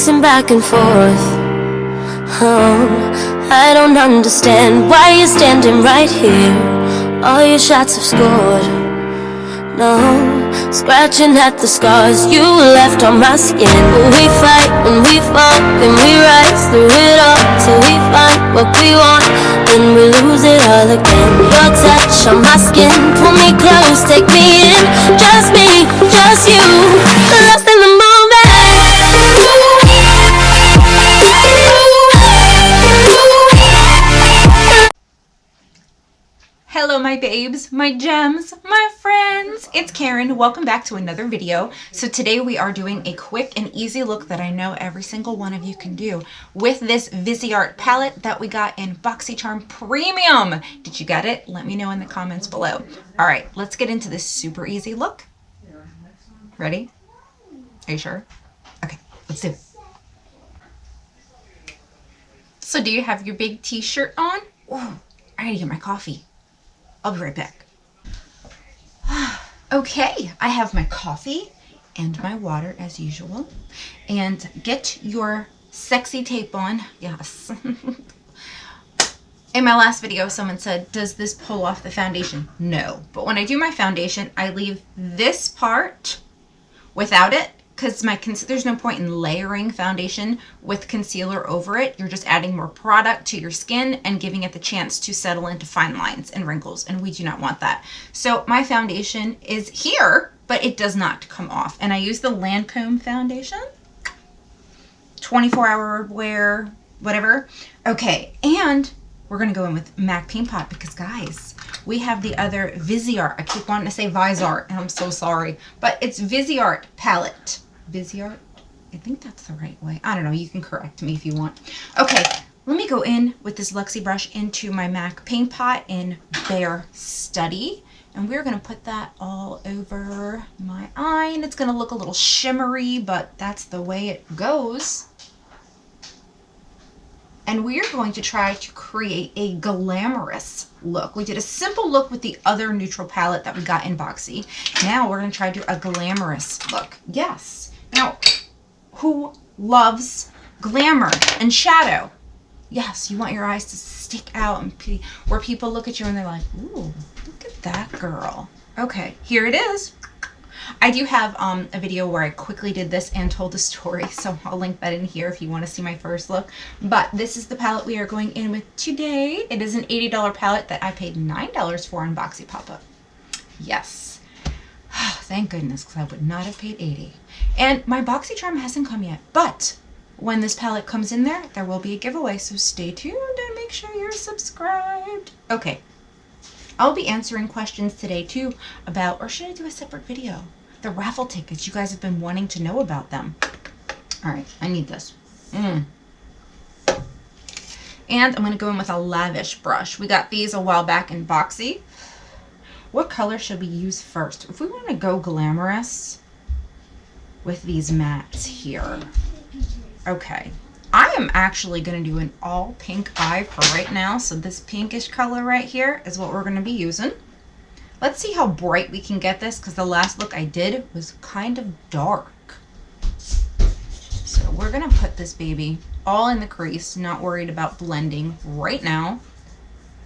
pacing back and forth. Oh, I don't understand why you're standing right here. All your shots have scored. No, scratching at the scars you left on my skin. We fight and we fall, then we rise through it all till we find what we want, then we lose it all again. Your touch on my skin, pull me close, take me in. Just me, just you, lost in the moment. Hello my babes, my gems, my friends, it's Karen. Welcome back to another video. So today we are doing a quick and easy look that I know every single one of you can do with this Viseart palette that we got in Boxy Charm Premium. Did you get it? Let me know in the comments below. All right, let's get into this super easy look. Ready? Are you sure? Okay, let's do it. So do you have your big t-shirt on? Oh, I gotta get my coffee. I'll be right back. Okay, I have my coffee and my water as usual. And get your sexy tape on. Yes. In my last video, someone said, does this pull off the foundation? No. But when I do my foundation, I leave this part without it, because there's no point in layering foundation with concealer over it. You're just adding more product to your skin and giving it the chance to settle into fine lines and wrinkles, and we do not want that. So my foundation is here, but it does not come off. And I use the Lancome foundation, 24-hour wear, whatever. Okay, and we're gonna go in with MAC Paint Pot because guys, we have the other Viseart. I keep wanting to say Viseart, and I'm so sorry, but it's Viseart palette. Viseart? I think that's the right way. I don't know. You can correct me if you want. Okay, let me go in with this Luxie brush into my MAC Paint Pot in Bare Study. And we're going to put that all over my eye. And it's going to look a little shimmery, but that's the way it goes. And we are going to try to create a glamorous look. We did a simple look with the other neutral palette that we got in Boxy. Now we're going to try to do a glamorous look. Yes. Now, who loves glamour and shadow? Yes, you want your eyes to stick out and where people look at you and they're like, ooh, look at that girl. Okay, here it is. I do have a video where I quickly did this and told the story, so I'll link that in here if you want to see my first look. But this is the palette we are going in with today. It is an $80 palette that I paid $9 for on Boxy Pop-Up. Yes. Thank goodness, because I would not have paid $80. And my Boxy Charm hasn't come yet, but when this palette comes in there will be a giveaway, so stay tuned and make sure you're subscribed. Okay. I'll be answering questions today too about, or should I do a separate video? The raffle tickets. You guys have been wanting to know about them. All right, I need this. And I'm going to go in with a Lavish brush. We got these a while back in Boxy. What color should we use first? If we want to go glamorous with these mattes here. Okay. I am actually going to do an all pink eye for right now. So this pinkish color right here is what we're going to be using. Let's see how bright we can get this, because the last look I did was kind of dark. So we're going to put this baby all in the crease, not worried about blending right now.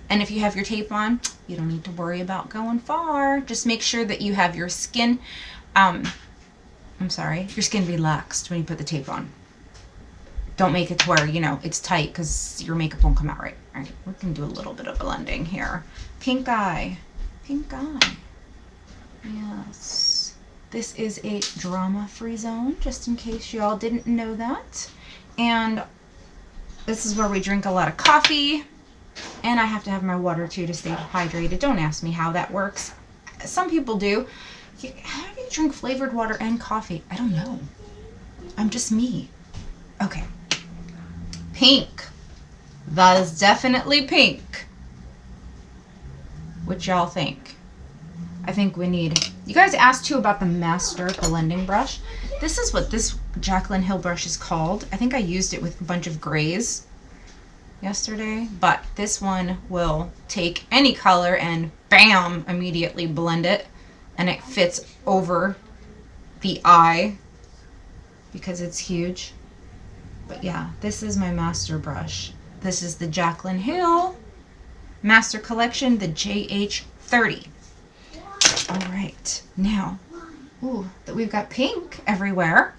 And if you have your tape on, you don't need to worry about going far. Just make sure that you have your skin, your skin relaxed when you put the tape on. Don't make it to where, you know, it's tight because your makeup won't come out right. All right, we're going to do a little bit of blending here. Pink eye. Pink eye. Yes. This is a drama-free zone, just in case you all didn't know that. And this is where we drink a lot of coffee. And I have to have my water too to stay hydrated. Don't ask me how that works. Some people do. How do you drink flavored water and coffee? I don't know. I'm just me. Okay. Pink. That is definitely pink. What y'all think? I think we need... You guys asked too about the Master blending brush. This is what this Jaclyn Hill brush is called. I think I used it with a bunch of grays yesterday, but this one will take any color and bam, immediately blend it, and it fits over the eye because it's huge. But yeah, this is my master brush. This is the Jaclyn Hill Master Collection, the JH30. All right, now, ooh, that we've got pink everywhere.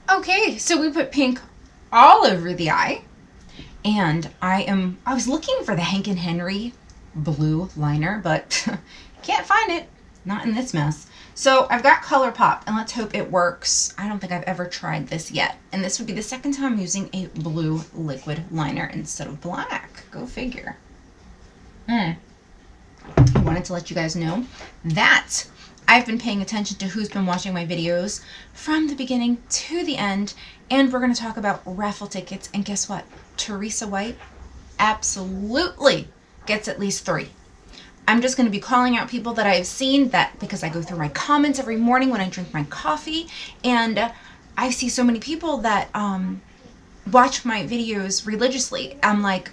Okay, so we put pink all over the eye. And I was looking for the Hank & Henry blue liner, but can't find it. Not in this mess. So I've got ColourPop, and let's hope it works. I don't think I've ever tried this yet. And this would be the second time I'm using a blue liquid liner instead of black. Go figure. I wanted to let you guys know that I've been paying attention to who's been watching my videos from the beginning to the end. And we're going to talk about raffle tickets. And guess what? Teresa White absolutely gets at least 3. I'm just going to be calling out people that I've seen, that because I go through my comments every morning when I drink my coffee, and I see so many people that watch my videos religiously. I'm like,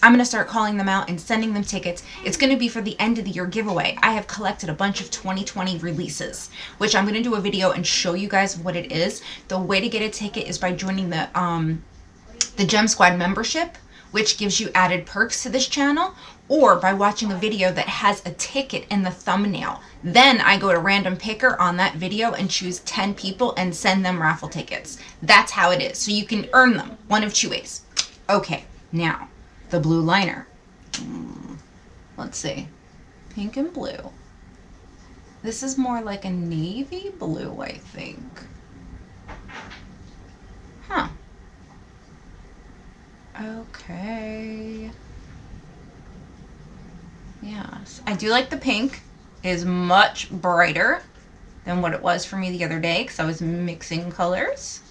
I'm going to start calling them out and sending them tickets. It's going to be for the end of the year giveaway. I have collected a bunch of 2020 releases, which I'm going to do a video and show you guys what it is. The way to get a ticket is by joining the Gem Squad membership, which gives you added perks to this channel, or by watching a video that has a ticket in the thumbnail. Then I go to random picker on that video and choose 10 people and send them raffle tickets. That's how it is. So you can earn them one of 2 ways. Okay, now the blue liner. Let's see. Pink and blue. This is more like a navy blue, I think. Huh. Okay. Yes, I do like the pink. It is much brighter than what it was for me the other day because I was mixing colors.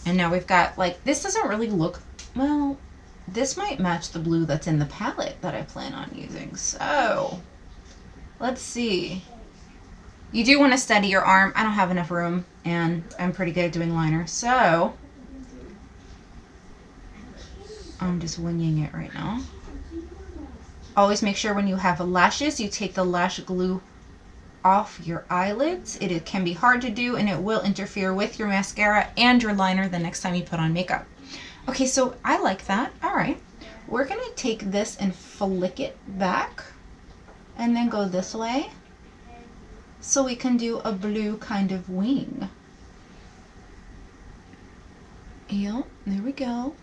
And now we've got, like, this doesn't really look, well, this might match the blue that's in the palette that I plan on using. So, let's see. You do want to steady your arm. I don't have enough room, and I'm pretty good at doing liner. So, I'm just winging it right now. Always make sure when you have lashes, you take the lash glue off your eyelids. It can be hard to do, and it will interfere with your mascara and your liner the next time you put on makeup. Okay, so I like that. All right. We're going to take this and flick it back and then go this way so we can do a blue kind of wing. Yep, there we go.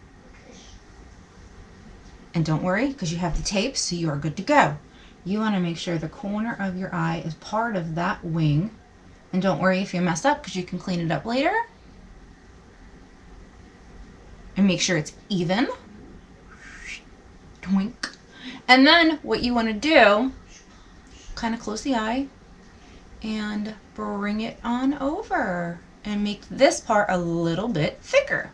And don't worry, because you have the tape, so you are good to go. You want to make sure the corner of your eye is part of that wing. And don't worry if you mess up, because you can clean it up later. And make sure it's even. Doink. And then what you want to do, kind of close the eye and bring it on over and make this part a little bit thicker.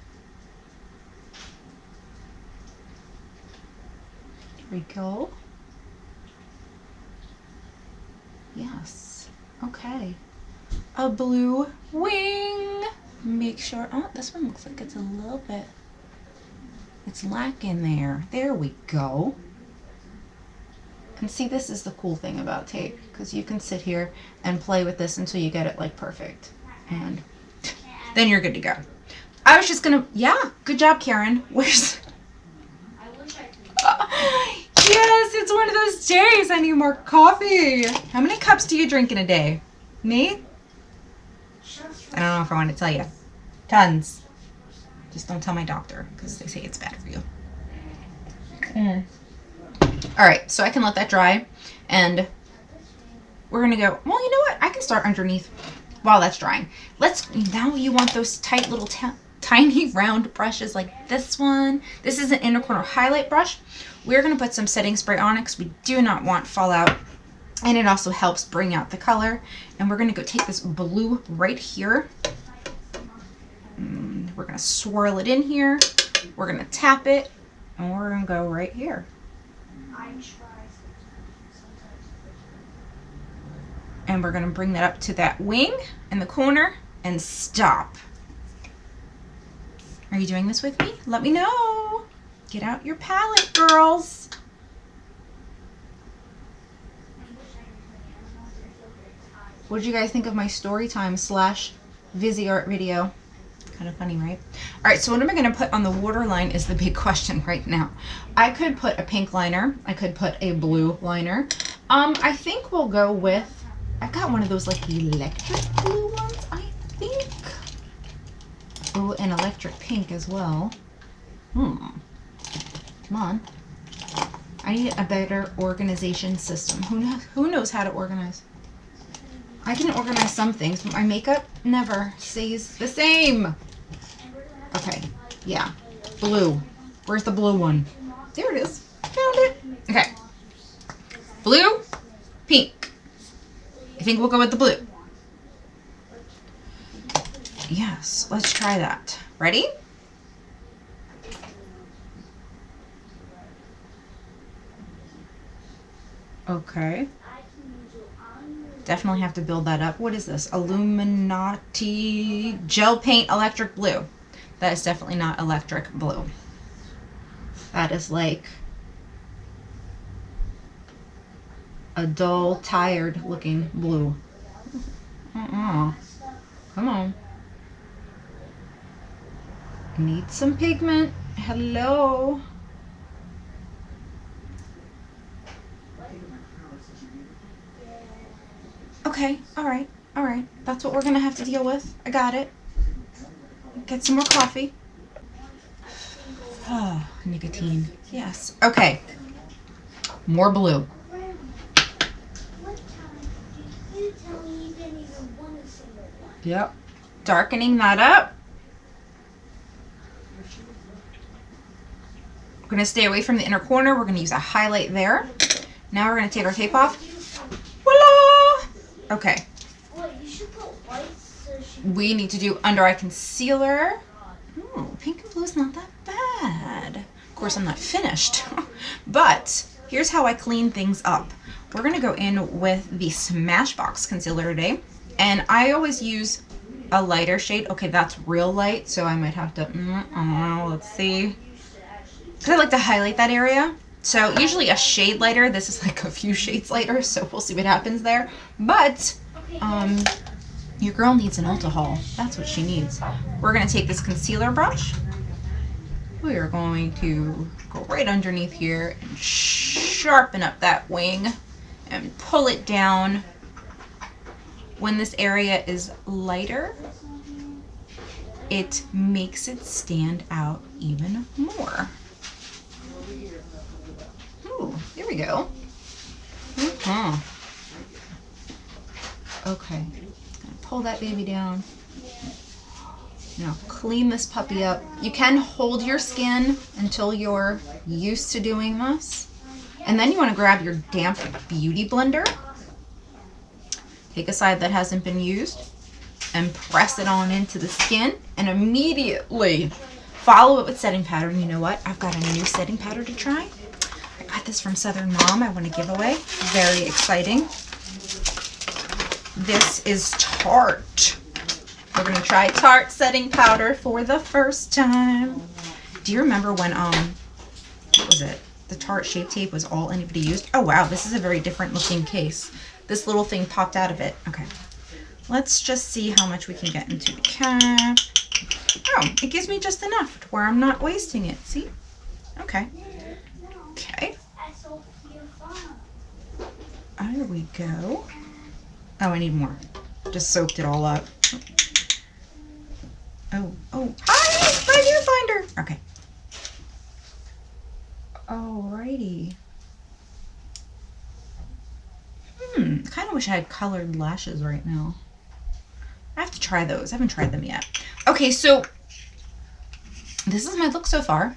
There we go. Yes. Okay. A blue wing. Make sure, oh, this one looks like it's a little bit, it's lacking there. There we go. And see, this is the cool thing about tape, because you can sit here and play with this until you get it like perfect. And then you're good to go. I was just gonna, yeah, good job, Karen. Where's, yes, it's one of those days. I need more coffee. How many cups do you drink in a day? Me? I don't know if I want to tell you. Tons. Just don't tell my doctor, because they say it's bad for you. Alright, so I can let that dry, and we're going to go, well, you know what? I can start underneath while that's drying. Now you want those tight little tiny round brushes like this one. This is an inner corner highlight brush. We're going to put some setting spray on it because we do not want fallout, and it also helps bring out the color. And we're going to go take this blue right here. We're going to swirl it in here. We're going to tap it, and we're going to go right here. And we're going to bring that up to that wing in the corner and stop. Are you doing this with me? Let me know. Get out your palette, girls. What did you guys think of my story time / Viseart video? Kind of funny, right? All right, so what am I going to put on the waterline is the big question right now. I could put a pink liner. I could put a blue liner. I think we'll go with, I've got one of those like electric blue ones, I think. Oh, and electric pink as well. Come on. I need a better organization system. Who knows how to organize? I can organize some things, but my makeup never stays the same. Okay, yeah. Blue. Where's the blue one? There it is. Found it. Okay. Blue, pink. I think we'll go with the blue. Yes, let's try that. Ready? Okay. Definitely have to build that up. What is this? Illuminati Gel Paint Electric Blue. That is definitely not electric blue. That is like a dull, tired looking blue. Come on. Need some pigment. Hello. Okay, all right. That's what we're gonna have to deal with. I got it. Get some more coffee. Oh, nicotine. Yes. Okay. More blue. Yep. Darkening that up. We're going to stay away from the inner corner. We're going to use a highlight there. Now we're going to take our tape off. Voila! Okay. We need to do under eye concealer. Ooh, pink and blue is not that bad. Of course, I'm not finished. But here's how I clean things up. We're going to go in with the Smashbox concealer today. And I always use a lighter shade. Okay, that's real light, so I might have to, let's see. Because I like to highlight that area. So usually a shade lighter. This is like a few shades lighter, so we'll see what happens there. But your girl needs an alcohol. That's what she needs. We're going to take this concealer brush. We are going to go right underneath here and sharpen up that wing and pull it down. When this area is lighter, it makes it stand out even more. Ooh, there we go. Okay, gonna pull that baby down. Now clean this puppy up. You can hold your skin until you're used to doing this. And then you want to grab your damp beauty blender. Take a side that hasn't been used and press it on into the skin and immediately follow it with setting powder. And you know what? I've got a new setting powder to try. I got this from Southern Mom. I want to give away. Very exciting. This is Tarte. We're going to try Tarte setting powder for the first time. Do you remember when, what was it? The Tarte Shape Tape was all anybody used? Oh, wow. This is a very different looking case. This little thing popped out of it. Okay. Let's just see how much we can get into the cap. Oh, it gives me just enough to where I'm not wasting it. See? Okay. Okay. There we go. Oh, I need more. Just soaked it all up. Oh. Hi! My viewfinder! Okay. Alrighty. I kind of wish I had colored lashes right now. I have to try those. I haven't tried them yet. Okay, so this is my look so far.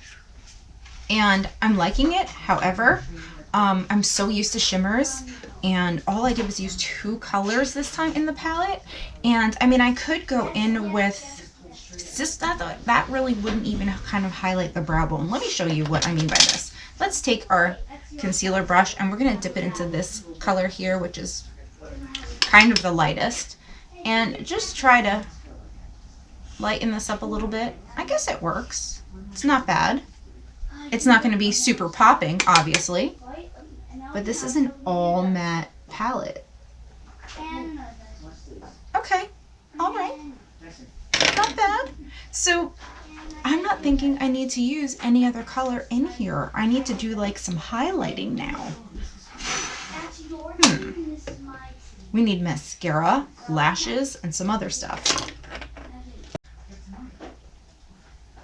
And I'm liking it. However, I'm so used to shimmers. And all I did was use 2 colors this time in the palette. And, I mean, I could go in with... just that really wouldn't even kind of highlight the brow bone. Let me show you what I mean by this. Let's take our concealer brush and we're going to dip it into this color here, which is kind of the lightest, and just try to lighten this up a little bit. I guess it works. It's not bad. It's not going to be super popping, obviously, but this is an all matte palette. All right. Not bad. So I'm not thinking I need to use any other color in here. I need to do like some highlighting now. We need mascara, lashes, and some other stuff.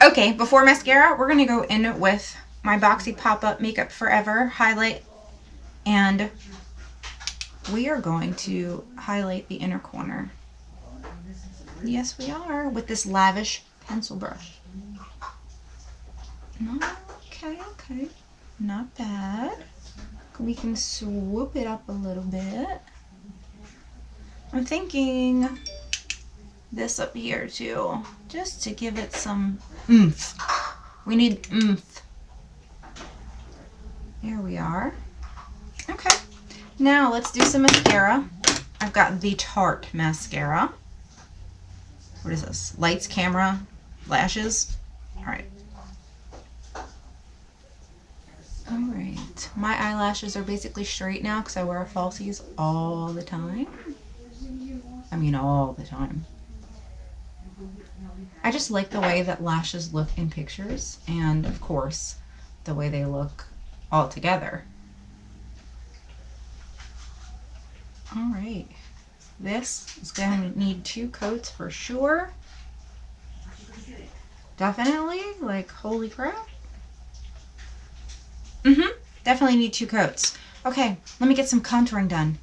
Okay, before mascara, we're going to go in with my Boxy Pop-Up Makeup Forever highlight. And we are going to highlight the inner corner. Yes, we are, with this lavish pencil brush. Okay, okay. Not bad. We can swoop it up a little bit. I'm thinking this up here too, just to give it some oomph. We need oomph. There we are. Okay, now let's do some mascara. I've got the Tarte mascara. What is this? Lights, camera, lashes. All right. All right. My eyelashes are basically straight now because I wear falsies all the time. I mean, all the time. I just like the way that lashes look in pictures, and of course, the way they look all together. All right. This is going to need 2 coats for sure. Definitely, like, holy crap. Definitely need 2 coats. Okay, let me get some contouring done.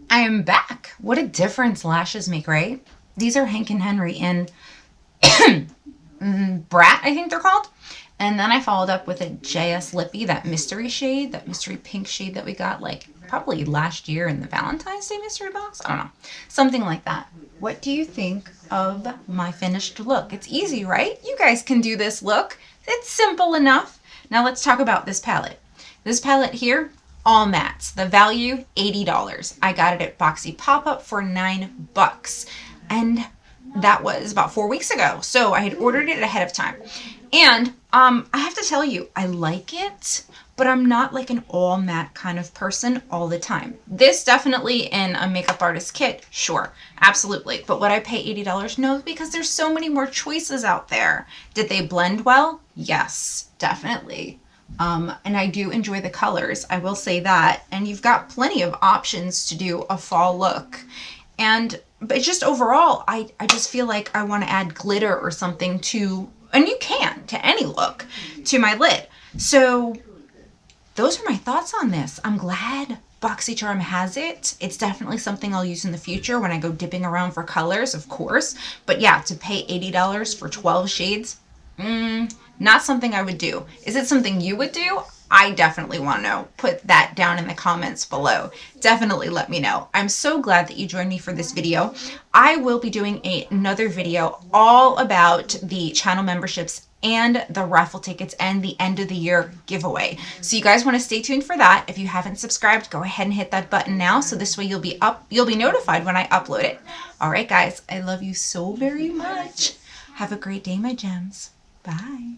I am back. What a difference lashes make, right? These are Hank and Henry in Brat, I think they're called. And then I followed up with a JS Lippy, that mystery shade, that mystery pink shade that we got like probably last year in the Valentine's Day mystery box. I don't know. Something like that. What do you think of my finished look? It's easy, right? You guys can do this look. It's simple enough. Now let's talk about this palette. This palette here, all mattes. The value, $80. I got it at Boxy Pop-Up for $9. And that was about 4 weeks ago. So I had ordered it ahead of time. And I have to tell you, I like it, but I'm not like an all matte kind of person all the time. This definitely in a makeup artist kit, sure, absolutely. But would I pay $80? No, because there's so many more choices out there. Did they blend well? Yes, definitely. And I do enjoy the colors, I will say that. And you've got plenty of options to do a fall look. But just overall, I just feel like I want to add glitter or something to, and you can, to any look, to my lid. So those are my thoughts on this. I'm glad Boxycharm has it. It's definitely something I'll use in the future when I go dipping around for colors, of course. But yeah, to pay $80 for 12 shades, not something I would do. Is it something you would do? I definitely want to know. Put that down in the comments below. Definitely let me know. I'm so glad that you joined me for this video. I will be doing another video all about the channel memberships and the raffle tickets and the end of the year giveaway. So you guys want to stay tuned for that. If you haven't subscribed, go ahead and hit that button now. So this way you'll be notified when I upload it. All right, guys, I love you so very much. Have a great day, my gems. Bye.